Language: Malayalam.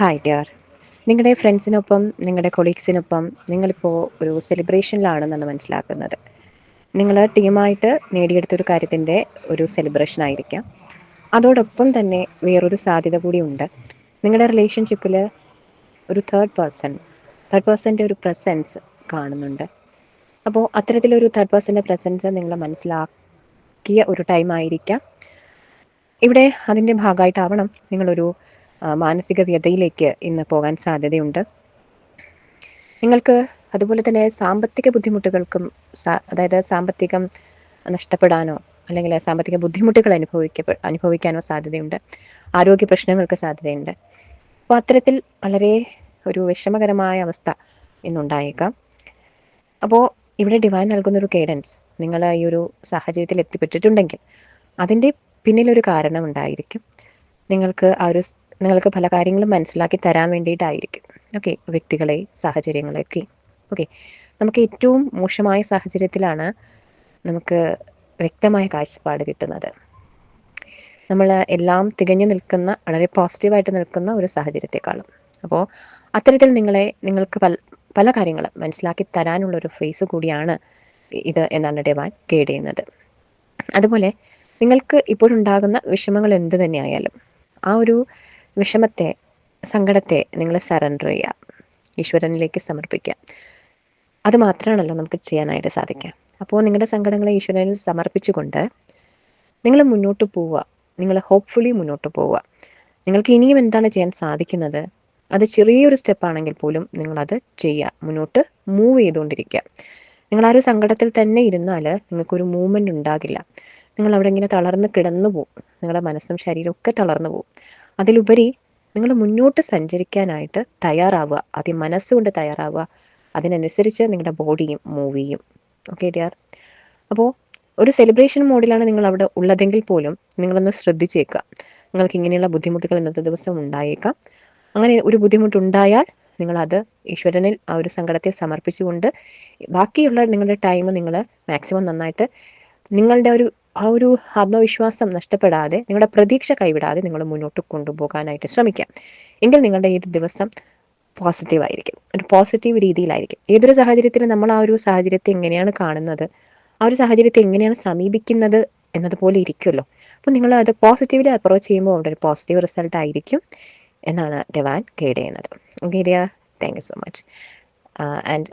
Hi dear. നിങ്ങളുടെ ഫ്രണ്ട്സിനൊപ്പം നിങ്ങളുടെ കൊളീഗ്സിനൊപ്പം നിങ്ങളിപ്പോൾ ഒരു സെലിബ്രേഷനിലാണെന്നാണ് മനസ്സിലാക്കുന്നത്. നിങ്ങൾ ടീമായിട്ട് നേടിയെടുത്തൊരു കാര്യത്തിൻ്റെ ഒരു സെലിബ്രേഷൻ ആയിരിക്കാം. അതോടൊപ്പം തന്നെ വേറൊരു സാധ്യത കൂടിയുണ്ട്. നിങ്ങളുടെ റിലേഷൻഷിപ്പിൽ ഒരു തേർഡ് പേഴ്സൻ്റെ ഒരു പ്രസൻസ് കാണുന്നുണ്ട്. അപ്പോൾ അത്തരത്തിലൊരു തേർഡ് പേഴ്സൻ്റെ പ്രസൻസ് നിങ്ങൾ മനസ്സിലാക്കിയ ഒരു ടൈം ആയിരിക്കാം. ഇവിടെ അതിൻ്റെ ഭാഗമായിട്ടാവണം നിങ്ങളൊരു മാനസിക വ്യതയിലേക്ക് ഇന്ന് പോകാൻ സാധ്യതയുണ്ട്. നിങ്ങൾക്ക് അതുപോലെ തന്നെ സാമ്പത്തിക ബുദ്ധിമുട്ടുകൾക്കും അതായത് സാമ്പത്തികം നഷ്ടപ്പെടാനോ അല്ലെങ്കിൽ സാമ്പത്തിക ബുദ്ധിമുട്ടുകൾ അനുഭവിക്കാനോ സാധ്യതയുണ്ട്. ആരോഗ്യ പ്രശ്നങ്ങൾക്ക് സാധ്യതയുണ്ട്. അപ്പോൾ അത്തരത്തിൽ വളരെ ഒരു വിഷമകരമായ അവസ്ഥ ഇന്നുണ്ടായേക്കാം. അപ്പോൾ ഇവിടെ ഡിവൈൻ നൽകുന്നൊരു ഗൈഡൻസ്, നിങ്ങൾ ഈ ഒരു സാഹചര്യത്തിൽ എത്തിപ്പെട്ടിട്ടുണ്ടെങ്കിൽ അതിൻ്റെ പിന്നിലൊരു കാരണം ഉണ്ടായിരിക്കും. നിങ്ങൾക്ക് പല കാര്യങ്ങളും മനസ്സിലാക്കി തരാൻ വേണ്ടിയിട്ടായിരിക്കും. ഓക്കെ, വ്യക്തികളെ, സാഹചര്യങ്ങളെയൊക്കെ. ഓക്കെ, നമുക്ക് ഏറ്റവും മോശമായ സാഹചര്യത്തിലാണ് നമുക്ക് വ്യക്തമായ കാഴ്ചപ്പാട് കിട്ടുന്നത്. നമ്മൾ എല്ലാം തികഞ്ഞു നിൽക്കുന്ന, വളരെ പോസിറ്റീവായിട്ട് നിൽക്കുന്ന ഒരു സാഹചര്യത്തെക്കാളും. അപ്പോൾ അത്തരത്തിൽ നിങ്ങൾക്ക് പല കാര്യങ്ങളും മനസ്സിലാക്കി തരാനുള്ളൊരു ഫേസ് കൂടിയാണ് ഇത് എന്നാണ് ഡിവൈൻ ഗൈഡ് ചെയ്യുന്നത്. അതുപോലെ നിങ്ങൾക്ക് ഇപ്പോഴുണ്ടാകുന്ന വിഷമങ്ങൾ എന്ത് തന്നെയായാലും ആ ഒരു വിഷമത്തെ, സങ്കടത്തെ നിങ്ങൾ സറണ്ടർ ചെയ്യുക, ഈശ്വരനിലേക്ക് സമർപ്പിക്കുക. അത് മാത്രമാണല്ലോ നമുക്ക് ചെയ്യാനായിട്ട് സാധിക്കുക. അപ്പോൾ നിങ്ങളുടെ സങ്കടങ്ങളെ ഈശ്വരനിൽ സമർപ്പിച്ചുകൊണ്ട് നിങ്ങൾ മുന്നോട്ട് പോവുക. നിങ്ങൾ ഹോപ്പ്ഫുള്ളി മുന്നോട്ട് പോവുക. നിങ്ങൾക്ക് ഇനിയും എന്താണ് ചെയ്യാൻ സാധിക്കുന്നത്, അത് ചെറിയൊരു സ്റ്റെപ്പാണെങ്കിൽ പോലും നിങ്ങളത് ചെയ്യുക. മുന്നോട്ട് മൂവ് ചെയ്തുകൊണ്ടിരിക്കുക. നിങ്ങൾ ആ ഒരു സങ്കടത്തിൽ തന്നെ ഇരുന്നാൽ നിങ്ങൾക്കൊരു മൂവ്മെൻറ്റ് ഉണ്ടാകില്ല. നിങ്ങളവിടെ ഇങ്ങനെ തളർന്ന് കിടന്നു പോകും. നിങ്ങളുടെ മനസ്സും ശരീരവും ഒക്കെ തളർന്നു പോകും. അതിലുപരി നിങ്ങൾ മുന്നോട്ട് സഞ്ചരിക്കാനായിട്ട് തയ്യാറാവുക. ആദ്യം മനസ്സുകൊണ്ട് തയ്യാറാവുക. അതിനനുസരിച്ച് നിങ്ങളുടെ ബോഡിയും മൂവ് ചെയ്യും. Okay dear. അപ്പോൾ ഒരു സെലിബ്രേഷൻ മോഡിലാണ് നിങ്ങൾ അവിടെ ഉള്ളതെങ്കിൽ പോലും നിങ്ങളൊന്ന് ശ്രദ്ധിച്ചേക്കുക. നിങ്ങൾക്ക് ഇങ്ങനെയുള്ള ബുദ്ധിമുട്ടുകൾ ഇന്നത്തെ ദിവസം ഉണ്ടായേക്കാം. അങ്ങനെ ഒരു ബുദ്ധിമുട്ടുണ്ടായാൽ നിങ്ങളത് ഈശ്വരനിൽ ആ ഒരു സങ്കടത്തെ സമർപ്പിച്ചുകൊണ്ട് ബാക്കിയുള്ള നിങ്ങളുടെ ടൈം നിങ്ങൾ മാക്സിമം നന്നായിട്ട് നിങ്ങളുടെ ആ ഒരു ആത്മവിശ്വാസം നഷ്ടപ്പെടാതെ, നിങ്ങളുടെ പ്രതീക്ഷ കൈവിടാതെ നിങ്ങൾ മുന്നോട്ട് കൊണ്ടുപോകാനായിട്ട് ശ്രമിക്കാം. എങ്കിൽ നിങ്ങളുടെ ഈ ഒരു ദിവസം പോസിറ്റീവായിരിക്കും, ഒരു പോസിറ്റീവ് രീതിയിലായിരിക്കും. ഏതൊരു സാഹചര്യത്തിലും നമ്മൾ ആ ഒരു സാഹചര്യത്തെ എങ്ങനെയാണ് കാണുന്നത്, ആ ഒരു സാഹചര്യത്തെ എങ്ങനെയാണ് സമീപിക്കുന്നത് എന്നതുപോലെ ഇരിക്കുമല്ലോ. അപ്പോൾ നിങ്ങൾ അത് പോസിറ്റീവ്ലി അപ്രോച്ച് ചെയ്യുമ്പോൾ അവിടെ ഒരു പോസിറ്റീവ് റിസൾട്ട് ആയിരിക്കും എന്നാണ് ഡിവൈൻ ഗൈഡ് ചെയ്യുന്നത്. Okay dear, thank you so much. And